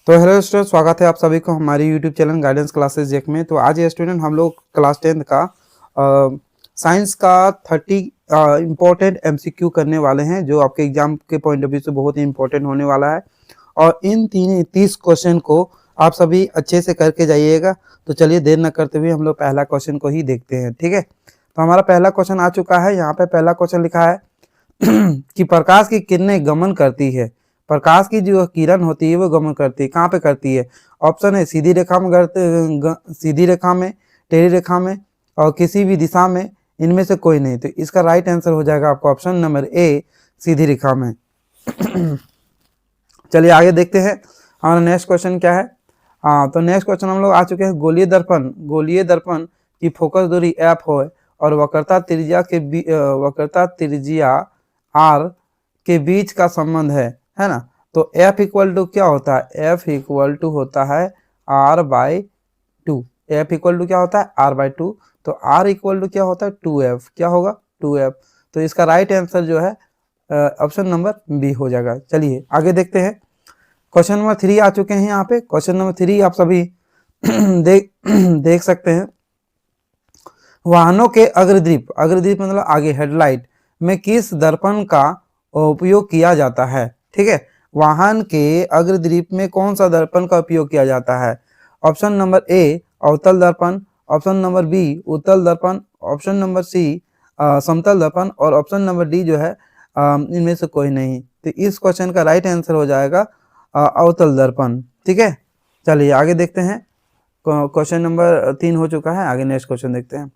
तो hello student, स्वागत है आप सभी को हमारी यूट्यूब चैनल गाइडेंस क्लासेस जेक में। तो आज ये स्टूडेंट हम लोग क्लास 10 का साइंस का 30 इम्पोर्टेंट एमसीक्यू करने वाले हैं, जो आपके एग्जाम के पॉइंट ऑफ व्यू से बहुत ही इंपॉर्टेंट होने वाला है। और इन 30 क्वेश्चन को आप सभी अच्छे से करके जाइएगा। तो चलिए देर न करते हुए हम लोग पहला क्वेश्चन को ही देखते हैं। ठीक है, तो हमारा पहला क्वेश्चन आ चुका है। यहाँ पे पहला क्वेश्चन लिखा है कि प्रकाश की किरणें गमन करती है। प्रकाश की जो किरण होती है वो गमन करती है, कहाँ पे करती है? ऑप्शन है सीधी रेखा में सीधी रेखा में, टेढ़ी रेखा में, और किसी भी दिशा में, इनमें से कोई नहीं। तो इसका राइट आंसर हो जाएगा आपका ऑप्शन नंबर ए, सीधी रेखा में। चलिए आगे देखते हैं हमारा नेक्स्ट क्वेश्चन क्या है। तो नेक्स्ट क्वेश्चन हम लोग आ चुके हैं। गोलीय दर्पण की फोकस दूरी एफ हो और वक्रता त्रिज्या आर के बीच का संबंध है ना। तो F इक्वल टू क्या होता है? F इक्वल टू होता है R/2। F इक्वल टू क्या होता है? R/2। तो R इक्वल टू क्या होता है? 2F। क्या होगा? 2F। तो इसका राइट आंसर जो है ऑप्शन नंबर बी हो जाएगा। चलिए आगे देखते हैं। क्वेश्चन नंबर 3 आ चुके हैं। यहाँ पे क्वेश्चन नंबर 3 आप सभी देख सकते हैं। वाहनों के अग्रदीप मतलब आगे हेडलाइट में किस दर्पण का उपयोग किया जाता है? ठीक है, वाहन के अग्रदीप में कौन सा दर्पण का उपयोग किया जाता है? ऑप्शन नंबर ए अवतल दर्पण, ऑप्शन नंबर बी उत्तल दर्पण, ऑप्शन नंबर सी समतल दर्पण, और ऑप्शन नंबर डी जो है इनमें से कोई नहीं। तो इस क्वेश्चन का राइट आंसर हो जाएगा अवतल दर्पण। ठीक है, चलिए आगे देखते हैं। क्वेश्चन नंबर 3 हो चुका है, आगे नेक्स्ट क्वेश्चन देखते हैं।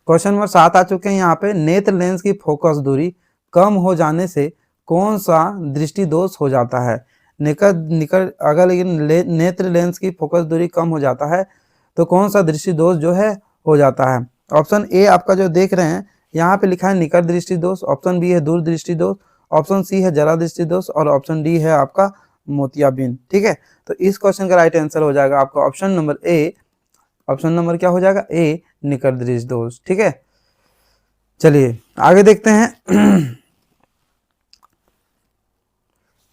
क्वेश्चन नंबर 7 आ चुके हैं। यहाँ पे नेत्र लेंस की फोकस दूरी कम हो जाने से कौन सा दृष्टि दोष हो जाता है? अगर लेकिन नेत्र लेंस की फोकस दूरी कम हो जाता है तो कौन सा दृष्टि दोष जो है हो जाता है? ऑप्शन ए आपका जो देख रहे हैं यहाँ पे लिखा है निकट दृष्टि दोष, ऑप्शन बी है दूर दृष्टि दोष, ऑप्शन सी है जरा दृष्टि दोष, और ऑप्शन डी है आपका मोतियाबिंद। ठीक है, तो इस क्वेश्चन का राइट आंसर हो जाएगा आपका option number A. Option number क्या हो जाएगा? ए, निकट दृष्टि दोष। ठीक है, चलिए आगे देखते हैं।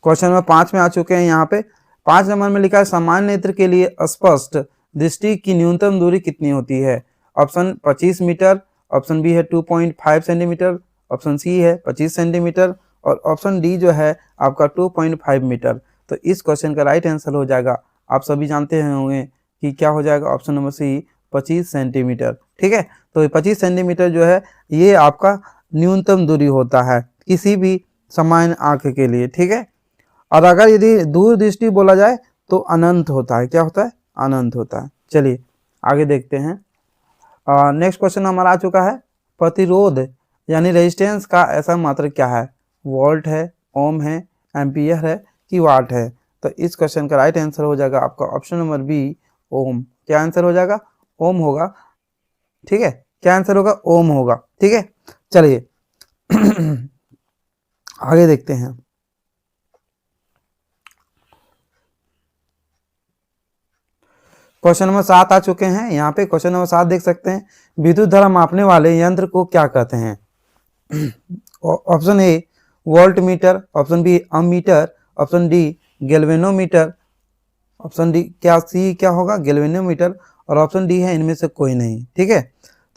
क्वेश्चन नंबर 5 में आ चुके हैं। यहाँ पे 5 नंबर में लिखा है सामान्य नेत्र के लिए स्पष्ट दृष्टि की न्यूनतम दूरी कितनी होती है? ऑप्शन 25 मीटर, ऑप्शन बी है 2.5 सेंटीमीटर, ऑप्शन सी है 25 सेंटीमीटर, और ऑप्शन डी जो है आपका 2.5 मीटर। तो इस क्वेश्चन का राइट आंसर हो जाएगा, आप सभी जानते होंगे कि क्या हो जाएगा, ऑप्शन नंबर सी 25 सेंटीमीटर। ठीक है, तो 25 सेंटीमीटर जो है ये आपका न्यूनतम दूरी होता है किसी भी सामान्य आंख के लिए। ठीक है, और अगर यदि दूर दृष्टि बोला जाए तो अनंत होता है। क्या होता है? अनंत होता है। चलिए आगे देखते हैं। नेक्स्ट क्वेश्चन हमारा आ चुका है। प्रतिरोध यानी रेजिस्टेंस का ऐसा मात्रक क्या है? वोल्ट है, ओम है, एम्पियर है कि वाट है? तो इस क्वेश्चन का राइट आंसर हो जाएगा आपका ऑप्शन नंबर बी, ओम। क्या आंसर हो जाएगा? ओम होगा। ठीक है, क्या आंसर होगा? ओम होगा। ठीक है, चलिए आगे देखते हैं। क्वेश्चन नंबर 7 आ चुके हैं। यहाँ पे क्वेश्चन नंबर 7 देख सकते हैं। विद्युत धारा मापने वाले यंत्र को क्या कहते हैं? Option A voltmeter, option B ammeter, option D galvanometer, option D क्या सी क्या होगा? गैल्वेनोमीटर, और ऑप्शन डी है इनमें से कोई नहीं। ठीक है,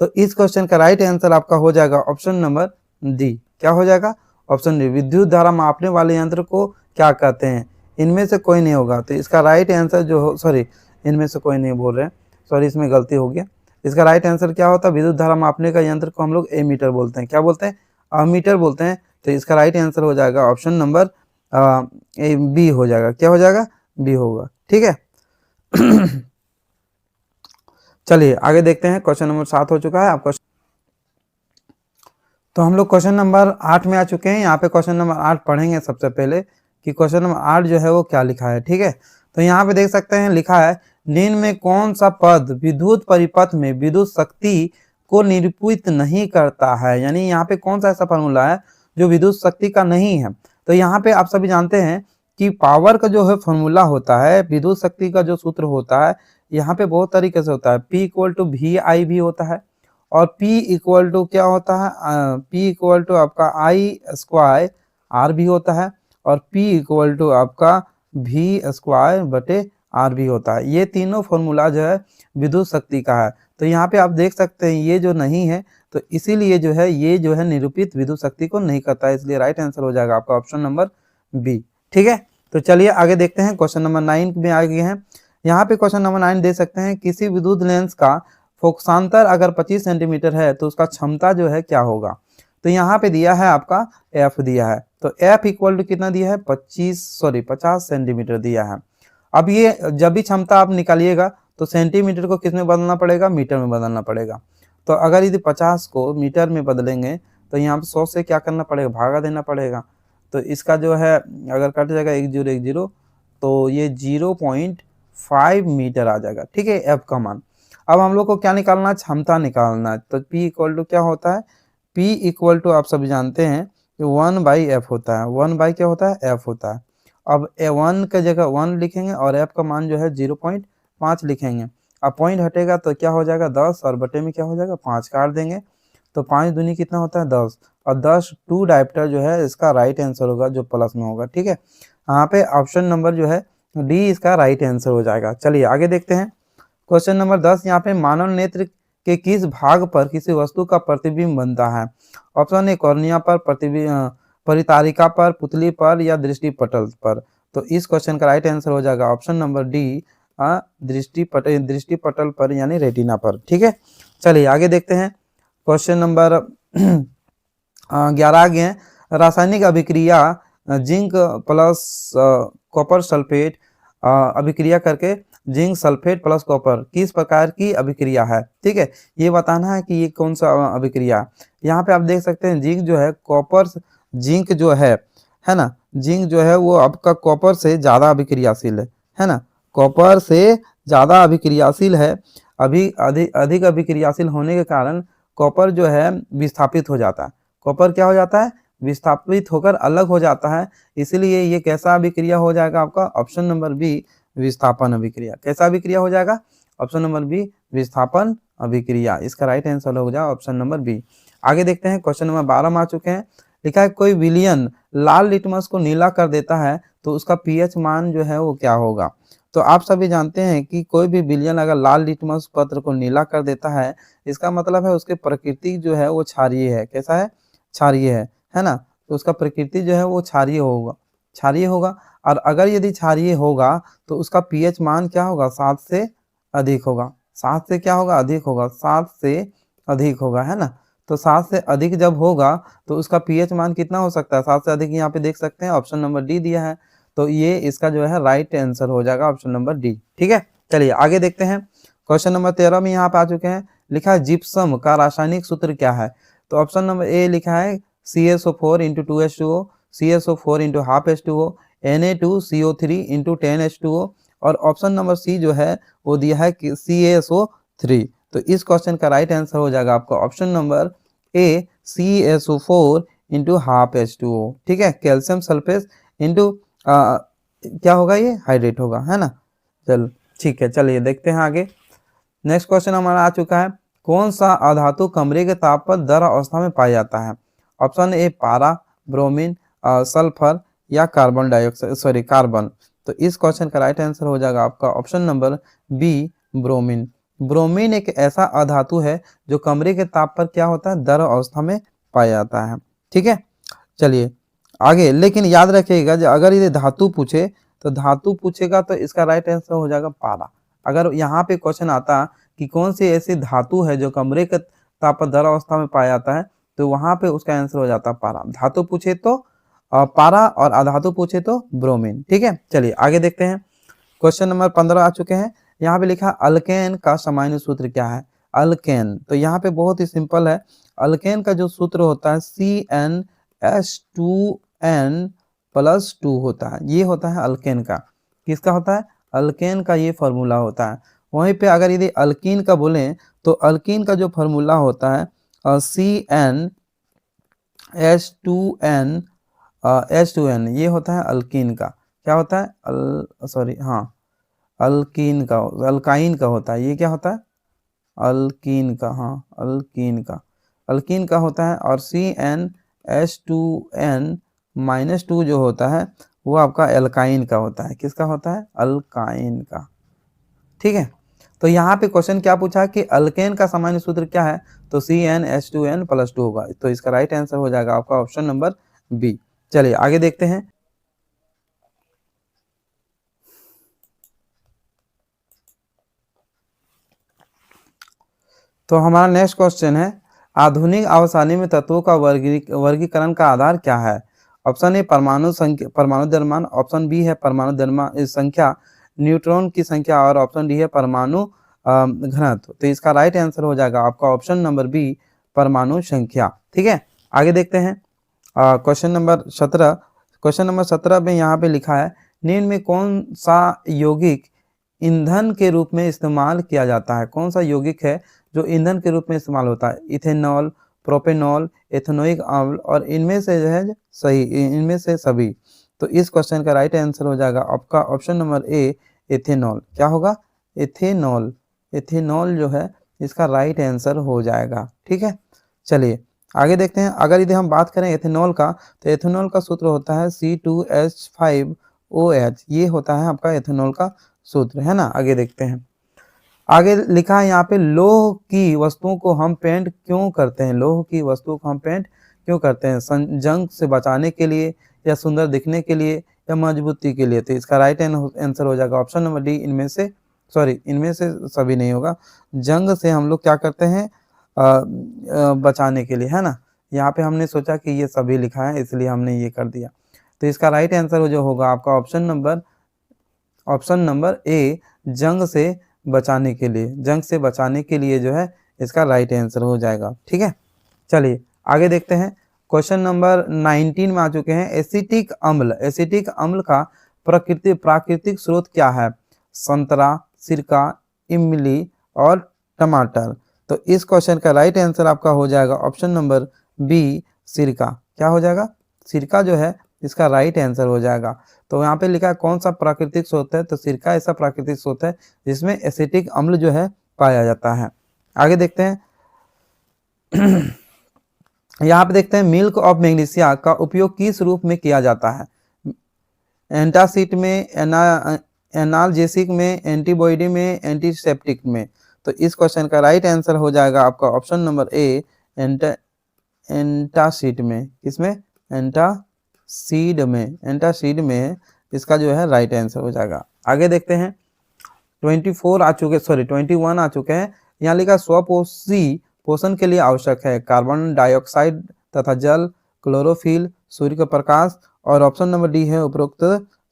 तो इस क्वेश्चन का राइट आंसर आपका हो जाएगा ऑप्शन नंबर डी। क्या हो जाएगा? ऑप्शन डी, विद्युत धारा मापने वाले यंत्र को क्या कहते हैं? इनमें से कोई नहीं होगा। तो इसका राइट आंसर जो हो, सॉरी इनमें से कोई नहीं बोल रहे हैं, सॉरी इसमें गलती हो गया। इसका राइट आंसर क्या होता है? विद्युत धारा मापने का यंत्र को हम लोग एमीटर बोलते हैं। क्या बोलते हैं? अमीटर बोलते हैं। तो इसका राइट आंसर हो जाएगा ऑप्शन नंबर बी हो जाएगा। क्या हो जाएगा? बी होगा। ठीक है चलिए आगे देखते हैं। क्वेश्चन नंबर 7 हो चुका है आपका। तो हम लोग क्वेश्चन नंबर 8 में आ चुके हैं। यहाँ पे क्वेश्चन नंबर 8 पढ़ेंगे सबसे पहले कि क्वेश्चन नंबर 8 जो है वो क्या लिखा है। ठीक है, तो यहाँ पे देख सकते हैं लिखा है निम्न में कौन सा पद विद्युत परिपथ में विद्युत शक्ति को निरूपित नहीं करता है? यानी यहाँ पे कौन सा ऐसा फॉर्मूला है जो विद्युत शक्ति का नहीं है? तो यहाँ पे आप सभी जानते हैं कि पावर का जो है फॉर्मूला होता है, विद्युत शक्ति का जो सूत्र होता है यहाँ पे बहुत तरीके से होता है। P इक्वल टू VI भी होता है, और P इक्वल टू क्या होता है? P इक्वल टू आपका I स्क्वायर R भी होता है, और P इक्वल टू आपका V²/RB होता है। ये तीनों फॉर्मूला जो है विद्युत शक्ति का है। तो यहाँ पे आप देख सकते हैं ये जो नहीं है, तो इसीलिए जो है ये जो है निरूपित विद्युत शक्ति को नहीं करता है, इसलिए राइट आंसर हो जाएगा आपका ऑप्शन नंबर बी। ठीक है, तो चलिए आगे देखते हैं। क्वेश्चन नंबर 9 में आ गए हैं। यहाँ पे क्वेश्चन नंबर 9 दे सकते हैं, किसी विद्युत लेंस का फोकसांतर अगर 25 सेंटीमीटर है तो उसका क्षमता जो है क्या होगा। तो यहाँ पे दिया है आपका एफ दिया है, तो एफ इक्वल टू कितना दिया है 50 सेंटीमीटर दिया है। अब ये जब भी क्षमता आप निकालिएगा तो सेंटीमीटर को किस में बदलना पड़ेगा, मीटर में बदलना पड़ेगा। तो अगर यदि 50 को मीटर में बदलेंगे तो यहाँ पे 100 से क्या करना पड़ेगा, भागा देना पड़ेगा। तो इसका जो है अगर कट जाएगा 1010 तो ये 0.5 मीटर आ जाएगा। ठीक है, एफ का मान। अब हम लोग को क्या निकालना है, क्षमता निकालना है। तो P इक्वल टू क्या होता है, P इक्वल टू आप सभी जानते हैं कि 1/f होता है। 1 क्या होता है, f होता है। अब 1 का जगह 1 लिखेंगे और f का मान जो है 0.5 लिखेंगे। अब पॉइंट हटेगा तो क्या हो जाएगा 10 और बटे में क्या हो जाएगा 5 काट देंगे। तो 5 दूनी कितना होता है 10 और 10 2 डायप्टर जो है इसका राइट आंसर होगा, जो प्लस में होगा। ठीक है, यहाँ पे ऑप्शन नंबर जो है डी इसका राइट आंसर हो जाएगा। चलिए आगे देखते हैं। क्वेश्चन नंबर 10 यहाँ पे मानव नेत्र के किस भाग पर किसी वस्तु का प्रतिबिंब बनता है। ऑप्शन ए कॉर्निया पर, प्रतिबिंब परितारिका पर, पुतली पर या दृष्टि पटल पर। तो इस क्वेश्चन का राइट आंसर हो जाएगा ऑप्शन नंबर डी दृष्टि पटल पर यानी रेटिना पर। ठीक है, चलिए आगे देखते हैं। क्वेश्चन नंबर 11 आगे हैं। रासायनिक अभिक्रिया जिंक प्लस कॉपर सल्फेट अभिक्रिया करके जिंक सल्फेट प्लस कॉपर किस प्रकार की अभिक्रिया है। ठीक है, ये बताना है कि ये कौन सा अभिक्रिया। यहाँ पे आप देख सकते हैं जिंक जो है कॉपर, जिंक जो है ना, जिंक जो है वो आपका कॉपर से ज़्यादा अभिक्रियाशील है ना, कॉपर से ज़्यादा अभिक्रियाशील है। अधिक अभिक्रियाशील होने के कारण कॉपर जो है विस्थापित हो जाता है। कॉपर क्या हो जाता है, विस्थापित होकर अलग हो जाता है। इसलिए ये कैसा अभिक्रिया हो जाएगा आपका ऑप्शन नंबर बी विस्थापन अभिक्रिया। कैसा अभिक्रिया हो जाएगा, ऑप्शन नंबर बी विस्थापन अभिक्रिया। इसका राइट आंसर हो जाएगा ऑप्शन नंबर बी। आगे देखते हैं। क्वेश्चन नंबर 12 में आ चुके हैं। लिखा है कोई विलयन लाल लिटमस को नीला कर देता है तो उसका पीएच मान जो है वो क्या होगा। तो आप सभी जानते हैं कि कोई भी विलयन अगर लाल लिटमस पत्र को नीला कर देता है, इसका मतलब है उसके प्रकृति जो है वो क्षारीय है। कैसा है, क्षारीय है ना। तो उसका प्रकृति जो है वो क्षारीय होगा, क्षारीय होगा। और अगर यदि क्षारीय होगा तो उसका पीएच मान क्या होगा, 7 से अधिक होगा। 7 से क्या होगा, अधिक होगा, 7 से अधिक होगा, है ना। तो 7 से अधिक जब होगा तो उसका पीएच मान कितना हो सकता है, 7 से अधिक। यहाँ पे देख सकते हैं ऑप्शन नंबर डी दिया है, तो ये इसका जो है राइट आंसर हो जाएगा ऑप्शन नंबर डी। ठीक है, चलिए आगे देखते हैं। क्वेश्चन नंबर 13 में यहाँ पे आ चुके हैं। लिखा है जिप्सम का रासायनिक सूत्र क्या है। तो ऑप्शन नंबर ए लिखा है CaSO4 × 2H2O, CaSO4 × ½ H2O, Na2CO3 × 10 H2O और ऑप्शन नंबर सी जो है वो दिया है कि CaSO3। तो इस क्वेश्चन का राइट आंसर हो जाएगा आपका option number A CaSO4 × ½ H2O। ठीक है, कैल्शियम सल्फेट इंटू क्या होगा, ये हाइड्रेट होगा, है ना। चल ठीक है, चलिए देखते हैं आगे। नेक्स्ट क्वेश्चन हमारा आ चुका है। कौन सा अधातु कमरे के ताप पर द्रव अवस्था में पाया जाता है। ऑप्शन ए पारा, ब्रोमीन, सल्फर या कार्बन डाइऑक्साइड कार्बन। तो इस क्वेश्चन का राइट आंसर हो जाएगा आपका option number B bromine. Bromine एक ऐसा अधातु है जो कमरे के ताप पर क्या होता है, द्रव अवस्था में पाया जाता है। ठीक है, चलिए आगे। लेकिन याद रखिएगा अगर ये धातु पूछे तो धातु पूछेगा तो इसका राइट आंसर हो जाएगा पारा। अगर यहाँ पे क्वेश्चन आता कि कौन सी ऐसी धातु है जो कमरे के ताप पर द्रव अवस्था में पाया जाता है, तो वहां पे उसका आंसर हो जाता पारा। धातु पूछे तो पारा और अधातु पूछे तो ब्रोमीन। ठीक है, चलिए आगे देखते हैं। क्वेश्चन नंबर 15 आ चुके हैं। यहाँ पे लिखा अल्केन का सामान्य सूत्र क्या है। अल्केन, तो यहाँ पे बहुत ही सिंपल है। अल्केन का जो सूत्र होता है CnH2n+2 होता है। ये होता है अल्केन का, किसका होता है, अल्केन का ये फॉर्मूला होता है। वहीं पे अगर यदि अल्कीन का बोलें तो अल्कीन का जो फॉर्मूला होता है CnH2n ये होता है अल्कीन का। क्या होता है, अल्कीन का, अल्काइन का होता है। ये क्या होता है, अल्कीन का, अल्कीन का होता है। और CnH2n -2 जो होता है वो आपका एल्काइन का होता है। किसका होता है? अल्काइन का। ठीक है, तो यहाँ पे क्वेश्चन क्या पूछा कि अल्केन का सामान्य सूत्र क्या है? तो CnH2n+2 होगा। तो इसका राइट आंसर हो जाएगा आपका ऑप्शन नंबर बी। चलिए आगे देखते हैं। तो हमारा नेक्स्ट क्वेश्चन है, आधुनिक आवर्सानी में तत्वों का वर्गीकरण का आधार क्या है? ऑप्शन ए परमाणु संख्या, परमाणु द्रव्यमान, ऑप्शन बी है परमाणु द्रव्यमान संख्या, न्यूट्रॉन की संख्या, और ऑप्शन डी है परमाणु घनत्व। तो इसका राइट आंसर हो जाएगा आपका ऑप्शन नंबर बी, परमाणु संख्या। ठीक है, आगे देखते हैं क्वेश्चन नंबर 17। क्वेश्चन नंबर 17 में यहाँ पे लिखा है, निम्न में कौन सा यौगिक ईंधन के रूप में इस्तेमाल किया जाता है? कौन सा यौगिक है जो ईंधन के रूप में इस्तेमाल होता है? इथेनॉल, प्रोपेनॉल, एथेनोइक अम्ल, और इनमें से जो है सही, इनमें से सभी। तो इस क्वेश्चन का राइट आंसर हो जाएगा आपका ऑप्शन नंबर ए, एथेनॉल। क्या होगा? एथेनॉल। एथेनॉल जो है इसका राइट आंसर हो जाएगा। ठीक है, चलिए आगे देखते हैं। अगर यदि हम बात करें एथेनॉल का, तो एथेनॉल का सूत्र होता है C2H5OH। ये होता है आपका एथेनॉल का सूत्र, है ना। आगे देखते हैं। आगे लिखा है यहाँ पे, लोह की वस्तुओं को हम पेंट क्यों करते हैं? लोह की वस्तुओं को हम पेंट क्यों करते हैं? जंग से बचाने के लिए, या सुंदर दिखने के लिए, या मजबूती के लिए? तो इसका राइट आंसर हो जाएगा ऑप्शन नंबर डी, इनमें से इनमें से सभी नहीं होगा। जंग से हम लोग क्या करते हैं? बचाने के लिए, है ना। यहाँ पे हमने सोचा कि ये सभी लिखा है इसलिए हमने ये कर दिया। तो इसका राइट आंसर जो होगा आपका ऑप्शन नंबर ए, जंग से बचाने के लिए। जंग से बचाने के लिए जो है इसका राइट आंसर हो जाएगा। ठीक है, चलिए आगे देखते हैं। क्वेश्चन नंबर 19 में आ चुके हैं, एसिटिक अम्ल। एसिटिक अम्ल का प्राकृतिक स्रोत क्या है? संतरा, सिरका, इमली और टमाटर। तो इस क्वेश्चन का राइट आंसर आपका हो जाएगा ऑप्शन नंबर बी, सिरका। क्या हो जाएगा? सिरका जो है इसका राइट आंसर हो जाएगा। तो यहाँ पे लिखा है कौन सा प्राकृतिक स्रोत है? तो सिरका ऐसा प्राकृतिक स्रोत है जिसमें एसिटिक अम्ल जो है पाया जाता है। आगे देखते हैं। यहाँ पे देखते हैं, मिल्क ऑफ मैग्नीशिया का उपयोग किस रूप में किया जाता है? एंटासिड में, एनाल्जेसिक में, एंटीबॉडी में, एंटीसेप्टिक में। तो इस क्वेश्चन का राइट आंसर हो जाएगा आपका ऑप्शन नंबर ए, एंटासिड में। किसमें? एंटासिड में। एंटासिड में इसका जो है राइट आंसर हो जाएगा। आगे देखते हैं। 21 आ चुके हैं। यहाँ लिखा स्वपोषी पोषण के लिए आवश्यक है कार्बन डाइऑक्साइड तथा जल, क्लोरोफिल, सूर्य का प्रकाश, और ऑप्शन नंबर डी है उपरोक्त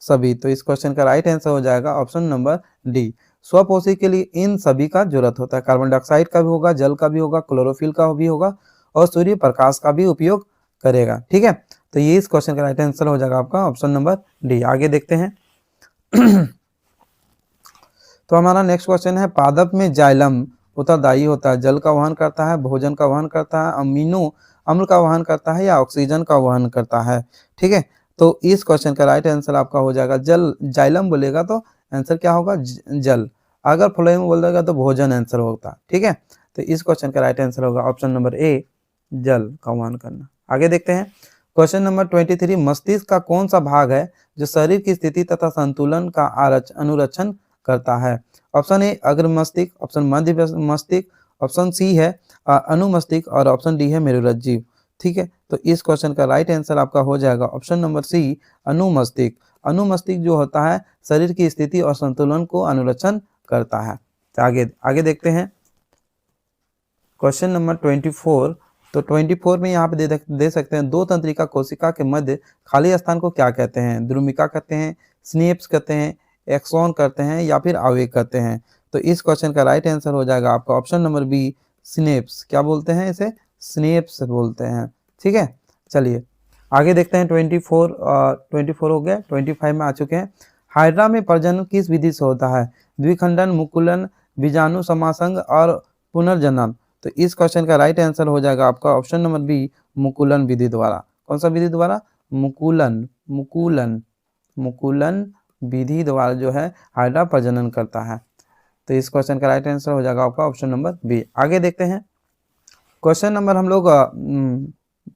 सभी। तो इस क्वेश्चन का राइट आंसर हो जाएगा ऑप्शन नंबर डी। स्वपोषी के लिए इन सभी का जरूरत होता है। कार्बन डाइऑक्साइड का भी होगा, जल का भी होगा, क्लोरोफिल का भी होगा, और सूर्य प्रकाश का भी उपयोग करेगा। ठीक है, तो ये इस क्वेश्चन का राइट आंसर हो जाएगा आपका ऑप्शन नंबर डी। आगे देखते हैं। तो हमारा नेक्स्ट क्वेश्चन है, पादप में जाइलम उत्तरदायी होता है, जल का वहन करता है, भोजन का वहन करता है, अमीनो अम्ल का वहन करता है, या ऑक्सीजन का वहन करता है? ठीक है, तो इस क्वेश्चन का राइट आंसर आपका हो जाएगा जल। जाइलम बोलेगा तो आंसर क्या होगा? जल। अगर फ्लोएम बोल देगा तो भोजन आंसर होता है। ठीक है, तो इस क्वेश्चन का राइट आंसर होगा ऑप्शन नंबर ए, जल का वहन करना। आगे देखते हैं। क्वेश्चन नंबर 23, मस्तिष्क का कौन सा भाग है जो शरीर की स्थिति तथा संतुलन का अनुरक्षण करता है? ऑप्शन ए अग्र मस्तिष्क, ऑप्शन मध्य मस्तिष्क, ऑप्शन सी है अनुमस्तिष्क, और ऑप्शन डी है मेरुरज्जु। ठीक है, तो इस क्वेश्चन का राइट आंसर आपका हो जाएगा ऑप्शन नंबर सी, अनुमस्तिष्क। अनुमस्तिष्क जो होता है शरीर की स्थिति और संतुलन को अनुरक्षण करता है। तो आगे देखते हैं। Question number 24। तो 24 में यहाँ पे दे सकते हैं, दो तंत्रिका कोशिका के मध्य खाली स्थान को क्या कहते हैं? द्रुमिका कहते हैं, स्नेप्स कहते हैं, एक्सॉन कहते हैं, या फिर आवेग कहते हैं? तो इस क्वेश्चन का राइट आंसर हो जाएगा आपका ऑप्शन नंबर बी, स्नेप्स। क्या बोलते हैं इसे? स्नेप्स बोलते हैं। ठीक है, चलिए आगे देखते हैं। 24 हो गया। 25 में आ चुके हैं। हाइड्रा में प्रजनन किस विधि से होता है? द्विखंडन, मुकुलन, बीजाणु समासंग, और पुनर्जनन। तो इस क्वेश्चन का राइट आंसर हो जाएगा आपका ऑप्शन नंबर बी, मुकुलन विधि द्वारा। कौन सा विधि द्वारा? मुकुलन विधि द्वारा जो है हाइड्रा प्रजनन करता है। तो इस क्वेश्चन का राइट आंसर हो जाएगा आपका ऑप्शन नंबर बी। आगे देखते हैं। क्वेश्चन नंबर हम लोग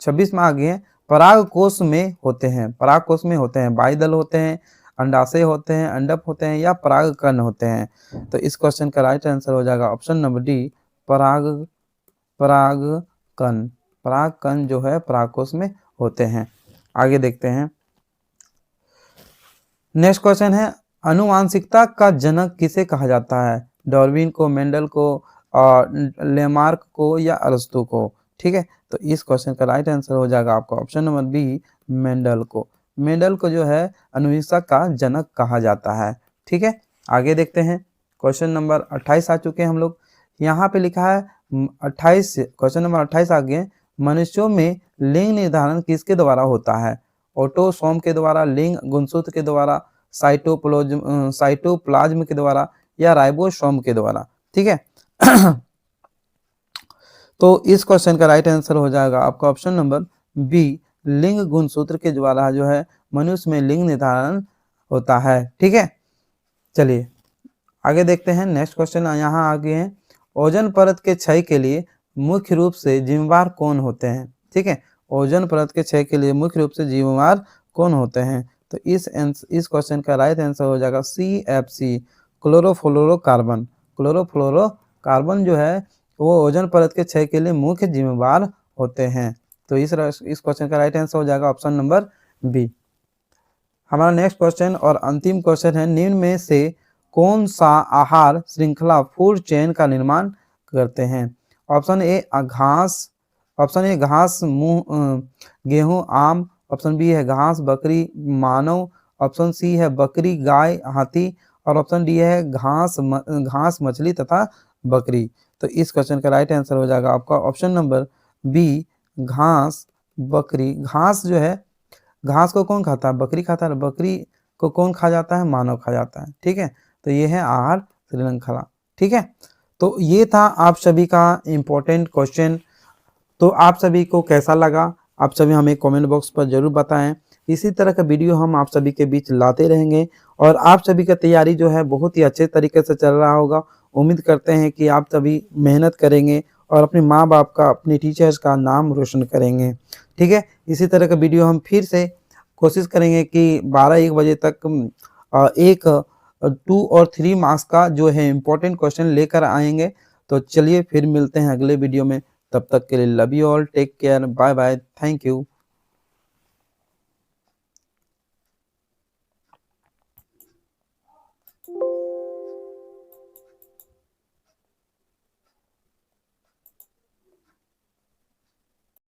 26 में आ गए हैं। परागकोश में होते हैं, परागकोश में होते हैं, बाह्यदल होते हैं, अंडाशय होते हैं, अंडक होते हैं या परागकण होते हैं। तो इस क्वेश्चन का राइट आंसर हो जाएगा ऑप्शन नंबर डी, परागकण। परागकण जो है परागकोश में होते हैं। आगे देखते हैं। नेक्स्ट क्वेश्चन है, आनुवांशिकता का जनक किसे कहा जाता है? डार्विन को, मेंडल को, लेमार्क को या अरस्तु को? ठीक है, तो इस क्वेश्चन का राइट आंसर हो जाएगा आपका ऑप्शन नंबर बी, मेंडल को। मेंडल को जो है आनुवंशिकता का जनक कहा जाता है। ठीक है, आगे देखते हैं। क्वेश्चन नंबर 28 आ चुके हैं हम लोग। यहाँ पे लिखा है 28, क्वेश्चन नंबर 28 आगे, मनुष्यों में लिंग निर्धारण किसके द्वारा होता है? ऑटोसोम के द्वारा, लिंग गुणसूत्र के द्वारा, साइटोप्लाज्म के द्वारा या राइबोसोम के द्वारा? ठीक है तो इस क्वेश्चन का राइट आंसर हो जाएगा आपका ऑप्शन नंबर बी, लिंग गुणसूत्र के द्वारा जो है मनुष्य में लिंग निर्धारण होता है। ठीक है, चलिए आगे देखते हैं। नेक्स्ट क्वेश्चन यहाँ आगे है, ओजोन परत के क्षय के लिए मुख्य रूप से जिम्मेवार कौन होते हैं? ठीक है, ओजोन परत के क्षय के लिए मुख्य रूप से जिम्मेवार कौन होते हैं? तो इस क्वेश्चन का राइट आंसर हो जाएगा CFC, क्लोरोफ्लोरोकार्बन। क्लोरोफ्लोरोकार्बन जो है वो ओजोन परत के क्षय के लिए मुख्य जिम्मेवार होते हैं। तो इस क्वेश्चन का राइट आंसर हो जाएगा ऑप्शन नंबर बी। हमारा नेक्स्ट क्वेश्चन और अंतिम क्वेश्चन है, निम्न में से कौन सा आहार श्रृंखला फूड चेन का निर्माण करते हैं? ऑप्शन ए घास, ऑप्शन ए घास गेहूं आम, ऑप्शन बी है घास बकरी मानव, ऑप्शन सी है बकरी गाय हाथी और ऑप्शन डी है घास मछली तथा बकरी। तो इस क्वेश्चन का राइट आंसर हो जाएगा आपका ऑप्शन नंबर बी, घास बकरी। घास जो है, घास को कौन खाता है? बकरी खाता है। बकरी को कौन खा जाता है? मानव खा जाता है। ठीक है, तो ये है आहार श्रृंखला। ठीक है, तो ये था आप सभी का इम्पोर्टेंट क्वेश्चन। तो आप सभी को कैसा लगा, आप सभी हमें कमेंट बॉक्स पर जरूर बताएं। इसी तरह का वीडियो हम आप सभी के बीच लाते रहेंगे और आप सभी का तैयारी जो है बहुत ही अच्छे तरीके से चल रहा होगा। उम्मीद करते हैं कि आप सभी मेहनत करेंगे और अपने माँ बाप का, अपने टीचर्स का नाम रोशन करेंगे। ठीक है, इसी तरह का वीडियो हम फिर से कोशिश करेंगे कि 12-1 बजे तक एक 2 और 3 मार्क्स का जो है इम्पोर्टेंट क्वेश्चन लेकर आएंगे। तो चलिए फिर मिलते हैं अगले वीडियो में, तब तक के लिए love you all, take care, bye bye, thank you.